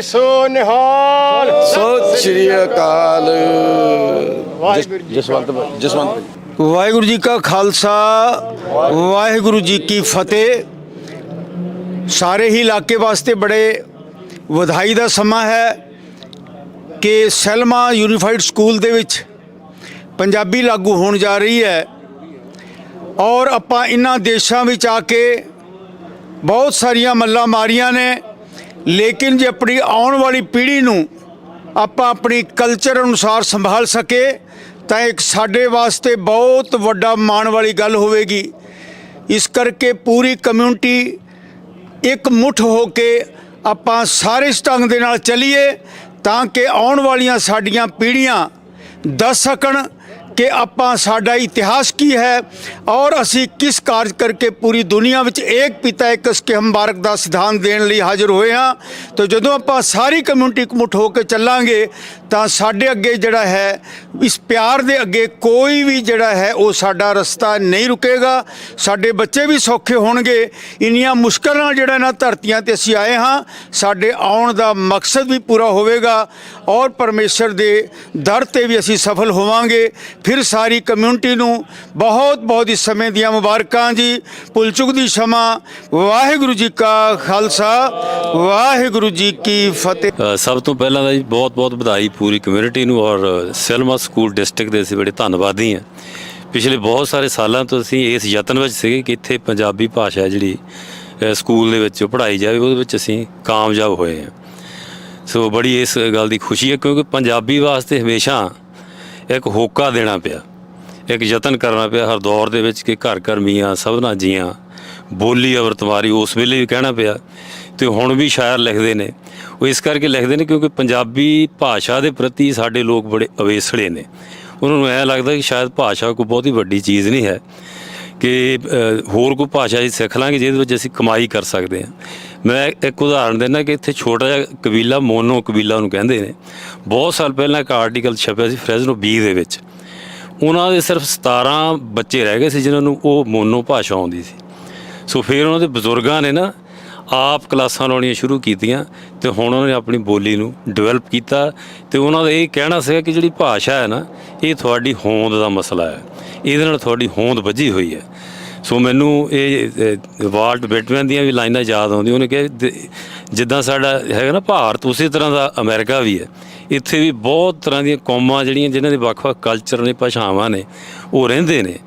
ਸੋ ਨਿਹਾਲ ਸਤਿ ਸ਼੍ਰੀ ਅਕਾਲ। ਜਸਵੰਤ ਵਾਹਿਗੁਰੂ ਜੀ ਕਾ ਖਾਲਸਾ ਵਾਹਿਗੁਰੂ ਜੀ ਕੀ ਫਤਿਹ। ਸਾਰੇ ਹੀ ਇਲਾਕੇ ਵਾਸਤੇ ਬੜੇ ਵਧਾਈ ਦਾ ਸਮਾਂ ਹੈ ਕਿ ਸੈਲਮਾ ਯੂਨੀਫਾਈਡ ਸਕੂਲ ਦੇ ਵਿੱਚ ਪੰਜਾਬੀ ਲਾਗੂ ਹੋਣ ਜਾ ਰਹੀ ਹੈ। ਔਰ ਆਪਾਂ ਇਹਨਾਂ ਦੇਸ਼ਾਂ ਵਿੱਚ ਆ ਕੇ ਬਹੁਤ ਸਾਰੀਆਂ ਮੱਲਾਂ ਮਾਰੀਆਂ ਨੇ, ਲੇਕਿਨ ਜੇ ਆਪਣੀ ਆਉਣ ਵਾਲੀ ਪੀੜ੍ਹੀ ਨੂੰ ਆਪਾਂ ਆਪਣੀ ਕਲਚਰ ਅਨੁਸਾਰ ਸੰਭਾਲ ਸਕੇ ਤਾਂ ਇੱਕ ਸਾਡੇ ਵਾਸਤੇ ਬਹੁਤ ਵੱਡਾ ਮਾਣ ਵਾਲੀ ਗੱਲ ਹੋਵੇਗੀ। ਇਸ ਕਰਕੇ ਪੂਰੀ ਕਮਿਊਨਿਟੀ ਇੱਕ ਮੁੱਠ ਹੋ ਕੇ ਆਪਾਂ ਸਾਰੇ ਇਸ ਢੰਗ ਦੇ ਨਾਲ ਚੱਲੀਏ ਤਾਂ ਕਿ ਆਉਣ ਵਾਲੀਆਂ ਸਾਡੀਆਂ ਪੀੜ੍ਹੀਆਂ ਦੱਸ ਸਕਣ ਕਿ ਆਪਾਂ ਸਾਡਾ ਇਤਿਹਾਸ ਕੀ ਹੈ ਔਰ ਅਸੀਂ ਕਿਸ ਕਾਰਜ ਕਰਕੇ ਪੂਰੀ ਦੁਨੀਆ ਵਿੱਚ ਏਕ ਪਿਤਾ ਇੱਕ ਕੇ ਹਮਬਾਰਕ ਦਾ ਸਿਧਾਂਤ ਦੇਣ ਲਈ ਹਾਜ਼ਰ ਹੋਏ ਹਾਂ। ਤਾਂ ਜਦੋਂ ਆਪਾਂ ਸਾਰੀ ਕਮਿਊਨਿਟੀ ਇਕਮੁੱਠ ਹੋ ਕੇ ਚੱਲਾਂਗੇ ਤਾਂ ਸਾਡੇ ਅੱਗੇ ਜਿਹੜਾ ਹੈ ਇਸ ਪਿਆਰ ਦੇ ਅੱਗੇ ਕੋਈ ਵੀ ਜਿਹੜਾ ਹੈ ਉਹ ਸਾਡਾ ਰਸਤਾ ਨਹੀਂ ਰੁਕੇਗਾ। ਸਾਡੇ ਬੱਚੇ ਵੀ ਸੌਖੇ ਹੋਣਗੇ। ਇੰਨੀਆਂ ਮੁਸ਼ਕਲਾਂ ਨਾਲ ਜਿਹੜਾ ਇਹਨਾਂ ਧਰਤੀਆਂ ਤੇ ਅਸੀਂ ਆਏ ਹਾਂ, ਸਾਡੇ ਆਉਣ ਦਾ ਮਕਸਦ ਵੀ ਪੂਰਾ ਹੋਵੇਗਾ ਔਰ ਪਰਮੇਸ਼ਰ ਦੇ ਦਰ ਤੇ ਵੀ ਅਸੀਂ ਸਫਲ ਹੋਵਾਂਗੇ। ਫਿਰ ਸਾਰੀ ਕਮਿਊਨਿਟੀ ਨੂੰ ਬਹੁਤ ਬਹੁਤ ਇਸ ਸਮੇਂ ਦੀਆਂ ਮੁਬਾਰਕਾਂ ਜੀ। ਭੁੱਲ ਚੁੱਕ ਦੀ क्षमा। ਵਾਹਿਗੁਰੂ ਜੀ ਕਾ ਖਾਲਸਾ, ਵਾਹਿਗੁਰੂ ਜੀ ਕੀ ਫਤਿਹ। ਸਭ ਤੋਂ ਪਹਿਲਾਂ ਤਾਂ ਜੀ ਬਹੁਤ ਬਹੁਤ ਵਧਾਈ ਪੂਰੀ ਕਮਿਊਨਿਟੀ ਨੂੰ ਔਰ ਸੈਲਮਾ ਸਕੂਲ ਡਿਸਟ੍ਰਿਕਟ ਦੇ ਅਸੀਂ ਬੜੇ ਧੰਨਵਾਦੀ ਹਾਂ। ਪਿਛਲੇ ਬਹੁਤ ਸਾਰੇ ਸਾਲਾਂ ਤੋਂ ਅਸੀਂ ਇਸ ਯਤਨ ਵਿੱਚ ਸੀਗੇ ਕਿ ਇੱਥੇ ਪੰਜਾਬੀ ਭਾਸ਼ਾ ਜਿਹੜੀ ਸਕੂਲ ਦੇ ਵਿੱਚ ਪੜ੍ਹਾਈ ਜਾਵੇ, ਉਹਦੇ ਵਿੱਚ ਅਸੀਂ ਕਾਮਯਾਬ ਹੋਏ ਹਾਂ। ਸੋ ਬੜੀ ਇਸ ਗੱਲ ਦੀ ਖੁਸ਼ੀ ਹੈ ਕਿਉਂਕਿ ਪੰਜਾਬੀ ਵਾਸਤੇ ਹਮੇਸ਼ਾ ਇੱਕ ਹੋਕਾ ਦੇਣਾ ਪਿਆ, ਇੱਕ ਯਤਨ ਕਰਨਾ ਪਿਆ ਹਰ ਦੌਰ ਦੇ ਵਿੱਚ ਕਿ ਘਰ ਘਰ ਮੀਆਂ ਸਭਨਾ ਜੀਆਂ ਬੋਲੀ ਅਵਰ ਤੁਮਾਰੀ। ਉਸ ਵੇਲੇ ਵੀ ਕਹਿਣਾ ਪਿਆ ਤੇ ਹੁਣ ਵੀ ਸ਼ਾਇਰ ਲਿਖਦੇ ਨੇ। ਉਹ ਇਸ ਕਰਕੇ ਲਿਖਦੇ ਨੇ ਕਿਉਂਕਿ ਪੰਜਾਬੀ ਭਾਸ਼ਾ ਦੇ ਪ੍ਰਤੀ ਸਾਡੇ ਲੋਕ ਬੜੇ ਅਵੇਸਲੇ ਨੇ। ਉਹਨਾਂ ਨੂੰ ਐਂ ਲੱਗਦਾ ਕਿ ਸ਼ਾਇਦ ਭਾਸ਼ਾ ਕੋਈ ਬਹੁਤੀ ਵੱਡੀ ਚੀਜ਼ ਨਹੀਂ ਹੈ, ਕਿ ਹੋਰ ਕੋਈ ਭਾਸ਼ਾ ਅਸੀਂ ਸਿੱਖ ਲਾਂਗੇ ਜਿਹਦੇ ਵਿੱਚ ਅਸੀਂ ਕਮਾਈ ਕਰ ਸਕਦੇ ਹਾਂ। ਮੈਂ ਇੱਕ ਉਦਾਹਰਨ ਦਿੰਦਾ ਕਿ ਇੱਥੇ ਛੋਟਾ ਜਿਹਾ ਕਬੀਲਾ ਮੋਨੋ ਕਬੀਲਾ ਉਹਨੂੰ ਕਹਿੰਦੇ ਨੇ। ਬਹੁਤ ਸਾਲ ਪਹਿਲਾਂ ਇੱਕ ਆਰਟੀਕਲ ਛਪਿਆ ਸੀ ਫਰੈਜ਼ਨੋ ਬੀ ਦੇ ਵਿੱਚ। ਉਹਨਾਂ ਦੇ ਸਿਰਫ 17 ਬੱਚੇ ਰਹਿ ਗਏ ਸੀ ਜਿਨ੍ਹਾਂ ਨੂੰ ਉਹ ਮੋਨੋ ਭਾਸ਼ਾ ਆਉਂਦੀ ਸੀ। ਸੋ ਫਿਰ ਉਹਨਾਂ ਦੇ ਬਜ਼ੁਰਗਾਂ ਨੇ ਨਾ ਆਪ ਕਲਾਸਾਂ ਲਾਉਣੀਆਂ ਸ਼ੁਰੂ ਕੀਤੀਆਂ ਅਤੇ ਹੁਣ ਉਹਨਾਂ ਨੇ ਆਪਣੀ ਬੋਲੀ ਨੂੰ ਡਿਵੈਲਪ ਕੀਤਾ। ਅਤੇ ਉਹਨਾਂ ਦਾ ਇਹ ਕਹਿਣਾ ਸੀਗਾ ਕਿ ਜਿਹੜੀ ਭਾਸ਼ਾ ਹੈ ਨਾ, ਇਹ ਤੁਹਾਡੀ ਹੋਂਦ ਦਾ ਮਸਲਾ ਹੈ, ਇਹਦੇ ਨਾਲ ਤੁਹਾਡੀ ਹੋਂਦ ਵੱਜੀ ਹੋਈ ਹੈ। ਸੋ ਮੈਨੂੰ ਇਹ ਵਾਲਟ ਬੈਟਮੈਨ ਦੀਆਂ ਵੀ ਲਾਈਨਾਂ ਯਾਦ ਆਉਂਦੀਆਂ। ਉਹਨੇ ਕਿਹਾ ਜਿੱਦਾਂ ਸਾਡਾ ਹੈਗਾ ਨਾ ਭਾਰਤ, ਉਸੇ ਤਰ੍ਹਾਂ ਦਾ ਅਮਰੀਕਾ ਵੀ ਹੈ। ਇੱਥੇ ਵੀ ਬਹੁਤ ਤਰ੍ਹਾਂ ਦੀਆਂ ਕੌਮਾਂ ਜਿਹੜੀਆਂ ਜਿਨ੍ਹਾਂ ਦੇ ਵੱਖ-ਵੱਖ ਕਲਚਰ ਨੇ, ਭਾਸ਼ਾਵਾਂ ਨੇ, ਉਹ ਰਹਿੰਦੇ ਨੇ।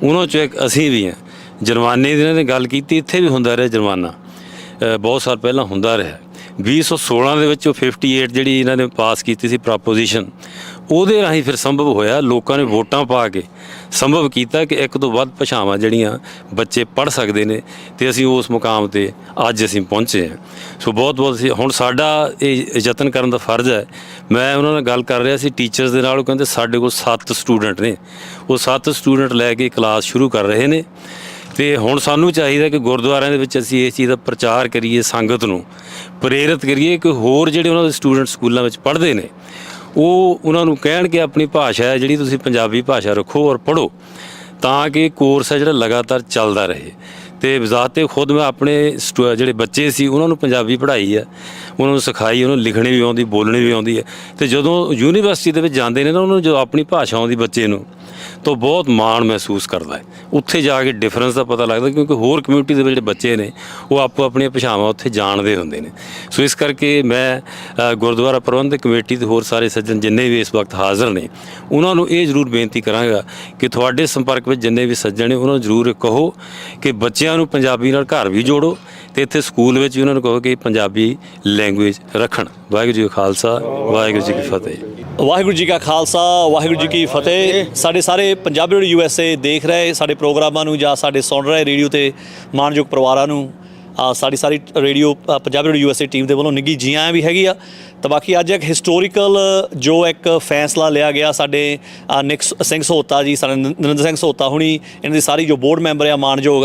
ਉਹਨਾਂ 'ਚੋਂ ਇੱਕ ਅਸੀਂ ਵੀ ਹਾਂ। ਜੁਰਮਾਨੇ ਦੀ ਇਹਨਾਂ ਨੇ ਗੱਲ ਕੀਤੀ, ਇੱਥੇ ਵੀ ਹੁੰਦਾ ਰਿਹਾ ਜੁਰਮਾਨਾ, ਬਹੁਤ ਸਾਲ ਪਹਿਲਾਂ ਹੁੰਦਾ ਰਿਹਾ। 2016 ਦੇ ਵਿੱਚ ਉਹ 58 ਜਿਹੜੀ ਇਹਨਾਂ ਨੇ ਪਾਸ ਕੀਤੀ ਸੀ ਪ੍ਰੋਪੋਜੀਸ਼ਨ, ਉਹਦੇ ਰਾਹੀਂ ਫਿਰ ਸੰਭਵ ਹੋਇਆ। ਲੋਕਾਂ ਨੇ ਵੋਟਾਂ ਪਾ ਕੇ ਸੰਭਵ ਕੀਤਾ ਕਿ ਇੱਕ ਤੋਂ ਵੱਧ ਭਾਸ਼ਾਵਾਂ ਜਿਹੜੀਆਂ ਬੱਚੇ ਪੜ੍ਹ ਸਕਦੇ ਨੇ ਅਤੇ ਅਸੀਂ ਉਸ ਮੁਕਾਮ 'ਤੇ ਅੱਜ ਅਸੀਂ ਪਹੁੰਚੇ ਹਾਂ। ਸੋ ਬਹੁਤ ਬਹੁਤ ਅਸੀਂ ਹੁਣ ਸਾਡਾ ਇਹ ਯਤਨ ਕਰਨ ਦਾ ਫਰਜ਼ ਹੈ। ਮੈਂ ਉਹਨਾਂ ਨਾਲ ਗੱਲ ਕਰ ਰਿਹਾ ਸੀ ਟੀਚਰਸ ਦੇ ਨਾਲ। ਉਹ ਕਹਿੰਦੇ ਸਾਡੇ ਕੋਲ 7 ਸਟੂਡੈਂਟ ਨੇ, ਉਹ 7 ਸਟੂਡੈਂਟ ਲੈ ਕੇ ਕਲਾਸ ਸ਼ੁਰੂ ਕਰ ਰਹੇ ਨੇ। ਅਤੇ ਹੁਣ ਸਾਨੂੰ ਚਾਹੀਦਾ ਕਿ ਗੁਰਦੁਆਰਿਆਂ ਦੇ ਵਿੱਚ ਅਸੀਂ ਇਸ ਚੀਜ਼ ਦਾ ਪ੍ਰਚਾਰ ਕਰੀਏ, ਸੰਗਤ ਨੂੰ ਪ੍ਰੇਰਿਤ ਕਰੀਏ ਕਿ ਹੋਰ ਜਿਹੜੇ ਉਹਨਾਂ ਦੇ ਸਟੂਡੈਂਟ ਸਕੂਲਾਂ ਵਿੱਚ ਪੜ੍ਹਦੇ ਨੇ ਉਹ ਉਹਨਾਂ ਨੂੰ ਕਹਿਣ ਕਿ ਆਪਣੀ ਭਾਸ਼ਾ ਹੈ ਜਿਹੜੀ ਤੁਸੀਂ ਪੰਜਾਬੀ ਭਾਸ਼ਾ ਰੱਖੋ ਔਰ ਪੜ੍ਹੋ, ਤਾਂ ਕਿ ਕੋਰਸ ਹੈ ਜਿਹੜਾ ਲਗਾਤਾਰ ਚੱਲਦਾ ਰਹੇ। ਅਤੇ ਬਜ਼ਾਤੇ ਖੁਦ ਮੈਂ ਆਪਣੇ ਜਿਹੜੇ ਬੱਚੇ ਸੀ ਉਹਨਾਂ ਨੂੰ ਪੰਜਾਬੀ ਪੜ੍ਹਾਈ ਹੈ, ਉਹਨਾਂ ਨੂੰ ਸਿਖਾਈ, ਉਹਨਾਂ ਨੂੰ ਲਿਖਣੀ ਵੀ ਆਉਂਦੀ, ਬੋਲਣੀ ਵੀ ਆਉਂਦੀ ਹੈ। ਅਤੇ ਜਦੋਂ ਯੂਨੀਵਰਸਿਟੀ ਦੇ ਵਿੱਚ ਜਾਂਦੇ ਨੇ ਨਾ, ਉਹਨਾਂ ਨੂੰ ਜਦੋਂ ਆਪਣੀ ਭਾਸ਼ਾ ਆਉਂਦੀ ਬੱਚੇ ਨੂੰ ਤਾਂ ਬਹੁਤ ਮਾਣ ਮਹਿਸੂਸ ਕਰਦਾ ਹੈ। ਉੱਥੇ ਜਾ ਕੇ ਡਿਫਰੈਂਸ ਦਾ ਪਤਾ ਲੱਗਦਾ ਕਿਉਂਕਿ ਹੋਰ ਕਮਿਊਨਿਟੀ ਦੇ ਵਿੱਚ ਜਿਹੜੇ ਬੱਚੇ ਨੇ ਉਹ ਆਪੋ ਆਪਣੀਆਂ ਭਾਸ਼ਾਵਾਂ ਉੱਥੇ ਜਾਣਦੇ ਹੁੰਦੇ ਨੇ। ਸੋ ਇਸ ਕਰਕੇ ਮੈਂ ਗੁਰਦੁਆਰਾ ਪ੍ਰਬੰਧਕ ਕਮੇਟੀ ਤੇ ਹੋਰ ਸਾਰੇ ਸੱਜਣ ਜਿੰਨੇ ਵੀ ਇਸ ਵਕਤ ਹਾਜ਼ਰ ਨੇ ਉਹਨਾਂ ਨੂੰ ਇਹ ਜ਼ਰੂਰ ਬੇਨਤੀ ਕਰਾਂਗਾ ਕਿ ਤੁਹਾਡੇ ਸੰਪਰਕ ਵਿੱਚ ਜਿੰਨੇ ਵੀ ਸੱਜਣ ਨੇ ਉਹਨਾਂ ਨੂੰ ਜ਼ਰੂਰ ਕਹੋ ਕਿ ਬੱਚਿਆਂ ਨੂੰ ਪੰਜਾਬੀ ਨਾਲ ਘਰ ਵੀ ਜੋੜੋ ਅਤੇ ਇੱਥੇ ਸਕੂਲ ਵਿੱਚ ਵੀ ਉਹਨਾਂ ਨੂੰ ਕਹੋ ਕਿ ਪੰਜਾਬੀ ਲੈਂਗੁਏਜ ਰੱਖਣ। ਵਾਹਿਗੁਰੂ ਜੀ ਕਾ ਖਾਲਸਾ, ਵਾਹਿਗੁਰੂ ਜੀ ਕੀ ਫਤਿਹ। ਵਾਹਿਗੁਰੂ ਜੀ ਕਾ ਖਾਲਸਾ, ਵਾਹਿਗੁਰੂ ਜੀ ਕੀ ਫਤਿਹ। ਸਾਡੇ ਸਾਰੇ ਪੰਜਾਬੀ ਰੇਡੀਓ USA ਦੇਖ ਰਹੇ ਸਾਡੇ ਪ੍ਰੋਗਰਾਮਾਂ ਨੂੰ ਜਾਂ ਸਾਡੇ ਸੁਣ ਰਹੇ ਰੇਡੀਓ 'ਤੇ ਮਾਣਯੋਗ ਪਰਿਵਾਰਾਂ ਨੂੰ ਸਾਰੀ radio Punjabi radio USA team ਦੇ ਵੱਲੋਂ ਨਿੱਘੀ ਜੀ ਆਇਆਂ ਵੀ ਹੈਗੀ ਆ। ਤਾਂ ਬਾਕੀ ਅੱਜ ਇੱਕ ਹਿਸਟੋਰੀਕਲ ਜੋ ਇੱਕ ਫੈਸਲਾ ਲਿਆ ਗਿਆ ਸਾਡੇ ਨਿਕ ਸਿੰਘ ਸਹੋਤਾ ਜੀ, ਸਾਡੇ ਨਰਿੰਦਰ ਸਿੰਘ ਸਹੋਤਾ ਹੁਣੀ, ਇਹਨਾਂ ਦੀ ਸਾਰੀ ਜੋ ਬੋਰਡ ਮੈਂਬਰ ਆ ਮਾਣਯੋਗ,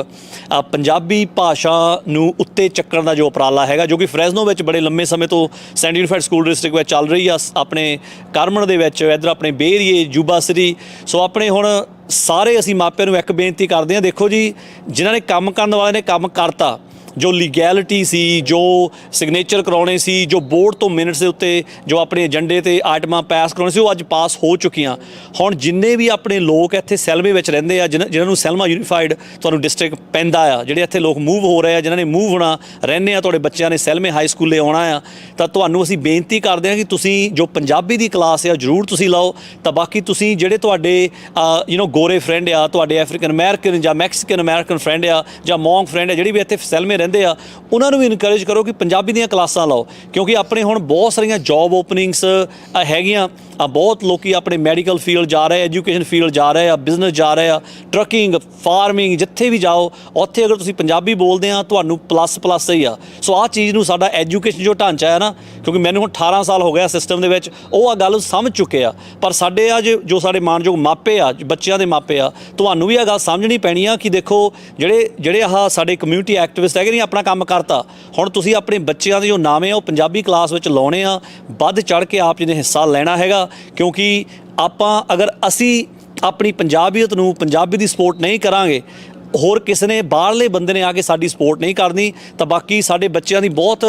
ਪੰਜਾਬੀ ਭਾਸ਼ਾ ਨੂੰ ਉੱਤੇ ਚੱਕਣ ਦਾ ਜੋ ਉਪਰਾਲਾ ਹੈਗਾ, ਜੋ ਕਿ ਫਰੈਜ਼ਨੋ ਵਿੱਚ ਬੜੇ ਲੰਮੇ ਸਮੇਂ ਤੋਂ ਸੈਂਟ ਯੂਨੀਫਾਈਡ ਸਕੂਲ ਡਿਸਟ੍ਰਿਕਟ ਵਿੱਚ ਚੱਲ ਰਹੀ ਆ, ਆਪਣੇ ਕਰਮਨ ਦੇ ਵਿੱਚ, ਇੱਧਰ ਆਪਣੇ ਬੇ ਏਰੀਏ, ਜੂਬਾ ਸਿਟੀ। ਸੋ ਆਪਣੇ ਹੁਣ ਸਾਰੇ ਅਸੀਂ ਮਾਪਿਆਂ ਨੂੰ ਇੱਕ ਬੇਨਤੀ ਕਰਦੇ ਹਾਂ, ਦੇਖੋ ਜੀ, ਜਿਨ੍ਹਾਂ ਨੇ ਕੰਮ ਕਰਨ ਵਾਲਿਆਂ ਨੇ ਕੰਮ ਕਰਤਾ, ਜੋ ਲੀਗੈਲਿਟੀ ਸੀ, ਜੋ ਸਿਗਨੇਚਰ ਕਰਾਉਣੇ ਸੀ, ਜੋ ਬੋਰਡ ਤੋਂ ਮਿੰਟਸ ਦੇ ਉੱਤੇ ਜੋ ਆਪਣੇ ਏਜੰਡੇ ਤੇ ਆਈਟਮਾਂ ਪਾਸ ਕਰਾਉਣੇ ਸੀ, ਉਹ ਅੱਜ ਪਾਸ ਹੋ ਚੁੱਕੀਆਂ। ਹੁਣ ਜਿੰਨੇ ਵੀ ਆਪਣੇ ਲੋਕ ਇੱਥੇ ਸੈਲਮੇ ਵਿੱਚ ਰਹਿੰਦੇ ਆ, ਜਿਨ੍ਹਾਂ ਨੂੰ ਸੈਲਮਾ ਯੂਨੀਫਾਈਡ ਤੁਹਾਨੂੰ ਡਿਸਟ੍ਰਿਕਟ ਪੈਂਦਾ ਆ, ਜਿਹੜੇ ਇੱਥੇ ਲੋਕ ਮੂਵ ਹੋ ਰਹੇ ਆ, ਜਿਨ੍ਹਾਂ ਨੇ ਮੂਵ ਹੋਣਾ, ਰਹਿੰਦੇ ਆ, ਤੁਹਾਡੇ ਬੱਚਿਆਂ ਨੇ ਸੈਲਮੇ ਹਾਈ ਸਕੂਲੇ ਆਉਣਾ ਆ, ਤਾਂ ਤੁਹਾਨੂੰ ਅਸੀਂ ਬੇਨਤੀ ਕਰਦੇ ਹਾਂ ਕਿ ਤੁਸੀਂ ਜੋ ਪੰਜਾਬੀ ਦੀ ਕਲਾਸ ਆ ਜ਼ਰੂਰ ਤੁਸੀਂ ਲਾਓ। ਤਾਂ ਬਾਕੀ ਤੁਸੀਂ ਜਿਹੜੇ ਤੁਹਾਡੇ ਗੋਰੇ ਫਰੈਂਡ ਆ, ਤੁਹਾਡੇ ਅਫਰੀਕਨ ਅਮੈਰੀਕਨ ਜਾਂ ਮੈਕਸੀਕਨ ਅਮੈਰੀਕਨ ਫਰੈਂਡ ਆ ਜਾਂ ਮੌਂਗ ਫਰੈਂਡ ਆ, ਜਿਹੜੀ ਵੀ ਇੱਥੇ ਸੈਲਮੇ ਰਹਿੰਦੇ ਆ, ਉਹਨਾਂ ਨੂੰ ਵੀ ਇਨਕਰੇਜ ਕਰੋ ਕਿ ਪੰਜਾਬੀ ਦੀਆਂ ਕਲਾਸਾਂ ਲਾਓ। ਕਿਉਂਕਿ ਆਪਣੇ ਹੁਣ ਬਹੁਤ ਸਾਰੀਆਂ ਜੌਬ ਓਪਨਿੰਗਸ ਹੈਗੀਆਂ। ਬਹੁਤ ਲੋਕੀ ਆਪਣੇ ਮੈਡੀਕਲ ਫੀਲਡ ਜਾ ਰਹੇ, ਐਜੂਕੇਸ਼ਨ ਫੀਲਡ ਜਾ ਰਹੇ ਆ, ਬਿਜ਼ਨਸ ਜਾ ਰਹੇ ਆ, ਟਰੱਕਿੰਗ, ਫਾਰਮਿੰਗ, ਜਿੱਥੇ ਵੀ ਜਾਓ ਉੱਥੇ ਅਗਰ ਤੁਸੀਂ ਪੰਜਾਬੀ ਬੋਲਦੇ ਆ ਤੁਹਾਨੂੰ ਪਲੱਸ ਹੀ ਆ। ਸੋ ਆਹ ਚੀਜ਼ ਨੂੰ ਸਾਡਾ ਐਜੂਕੇਸ਼ਨ ਜੋ ਢਾਂਚਾ ਹੈ ਨਾ, ਕਿਉਂਕਿ ਮੈਨੂੰ ਹੁਣ 18 ਸਾਲ ਹੋ ਗਿਆ ਸਿਸਟਮ ਦੇ ਵਿੱਚ, ਉਹ ਆ ਗੱਲ ਸਮਝ ਚੁੱਕੇ ਆ। ਪਰ ਸਾਡੇ ਆ ਜੋ ਸਾਡੇ ਮਾਣਯੋਗ ਮਾਪੇ ਆ, ਬੱਚਿਆਂ ਦੇ ਮਾਪੇ ਆ, ਤੁਹਾਨੂੰ ਵੀ ਇਹ ਗੱਲ ਸਮਝਣੀ ਪੈਣੀ ਆ ਕਿ ਦੇਖੋ ਜਿਹੜੇ ਆਹ ਸਾਡੇ ਕਮਿਊਨਿਟੀ ਐਕਟਿਵਿਸਟ ਹੈਗੇ ਵੀ ਆਪਣਾ ਕੰਮ ਕਰਤਾ, ਹੁਣ ਤੁਸੀਂ ਆਪਣੇ ਬੱਚਿਆਂ ਦੇ ਜੋ ਨਾਵੇਂ ਆ ਉਹ ਪੰਜਾਬੀ ਕਲਾਸ ਵਿੱਚ ਲਾਉਣੇ ਆ, ਵੱਧ ਚੜ ਕੇ ਆਪ ਜੀ ਨੇ ਹਿੱਸਾ ਲੈਣਾ ਹੈਗਾ, ਕਿਉਂਕਿ ਆਪਾਂ ਅਗਰ ਅਸੀਂ ਆਪਣੀ ਪੰਜਾਬੀਅਤ ਨੂੰ, ਪੰਜਾਬੀ ਦੀ ਸਪੋਰਟ ਨਹੀਂ ਕਰਾਂਗੇ, ਹੋਰ ਕਿਸੇ ਨੇ, ਬਾਹਰਲੇ ਬੰਦੇ ਨੇ ਆ ਕੇ ਸਾਡੀ ਸਪੋਰਟ ਨਹੀਂ ਕਰਨੀ, ਤਾਂ ਬਾਕੀ ਸਾਡੇ ਬੱਚਿਆਂ ਦੀ ਬਹੁਤ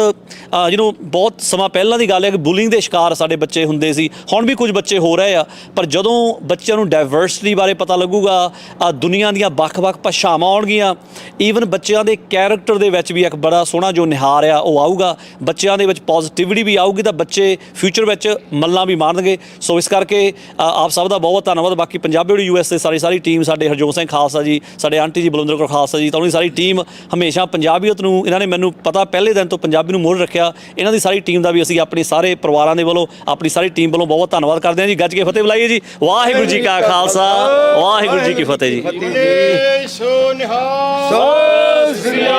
ਬਹੁਤ ਸਮਾਂ ਪਹਿਲਾਂ ਦੀ ਗੱਲ ਹੈ ਕਿ ਬੁਲਿੰਗ ਦੇ ਸ਼ਿਕਾਰ ਸਾਡੇ ਬੱਚੇ ਹੁੰਦੇ ਸੀ, ਹੁਣ ਵੀ ਕੁਝ ਬੱਚੇ ਹੋ ਰਹੇ ਆ, ਪਰ ਜਦੋਂ ਬੱਚਿਆਂ ਨੂੰ ਡਾਇਵਰਸਿਟੀ ਬਾਰੇ ਪਤਾ ਲੱਗੂਗਾ, ਦੁਨੀਆ ਦੀਆਂ ਵੱਖ-ਵੱਖ ਭਾਸ਼ਾਵਾਂ ਆਉਣਗੀਆਂ, ਈਵਨ ਬੱਚਿਆਂ ਦੇ ਕੈਰੈਕਟਰ ਦੇ ਵਿੱਚ ਵੀ ਇੱਕ ਬੜਾ ਸੋਹਣਾ ਜੋ ਨਿਹਾਰ ਆ ਉਹ ਆਊਗਾ, ਬੱਚਿਆਂ ਦੇ ਵਿੱਚ ਪੋਜ਼ਿਟਿਵਿਟੀ ਵੀ ਆਊਗੀ, ਤਾਂ ਬੱਚੇ ਫਿਊਚਰ ਵਿੱਚ ਮੱਲਾਂ ਵੀ ਮਾਰਨਗੇ। ਸੋ ਇਸ ਕਰਕੇ ਆਪ ਸਭ ਦਾ ਬਹੁਤ ਧੰਨਵਾਦ। ਬਾਕੀ ਪੰਜਾਬੀ US ਦੇ ਸਾਰੀ ਟੀਮ, ਸਾਡੇ ਹਰਜੋਤ ਸਿੰਘ ਖਾਲਸਾ ਜੀ, ਸਾਡੇ ਆਂਟੀ ਜੀ ਬਲਵਿੰਦਰ ਕੌਰ ਖਾਲਸਾ ਜੀ, ਤਾਂ ਉਹਨਾਂ ਦੀ ਸਾਰੀ ਟੀਮ ਹਮੇਸ਼ਾ ਪੰਜਾਬੀਅਤ ਨੂੰ, ਇਹਨਾਂ ਨੇ ਮੈਨੂੰ ਪਤਾ ਪਹਿਲੇ ਦਿਨ ਤੋਂ ਪੰਜਾਬੀ ਨੂੰ ਮੋਹਰ ਰੱਖਿਆ, ਇਹਨਾਂ ਦੀ ਸਾਰੀ ਟੀਮ ਦਾ ਵੀ ਅਸੀਂ ਆਪਣੇ ਸਾਰੇ ਪਰਿਵਾਰਾਂ ਦੇ ਵੱਲੋਂ, ਆਪਣੀ ਸਾਰੀ ਟੀਮ ਵੱਲੋਂ ਬਹੁਤ ਧੰਨਵਾਦ ਕਰਦੇ ਹਾਂ ਜੀ। ਗੱਜ ਕੇ ਫਤਿਹ ਬੁਲਾਈਏ ਜੀ। ਵਾਹਿਗੁਰੂ ਜੀ ਕਾ ਖਾਲਸਾ, ਵਾਹਿਗੁਰੂ ਜੀ ਕੀ ਫਤਿਹ ਜੀ।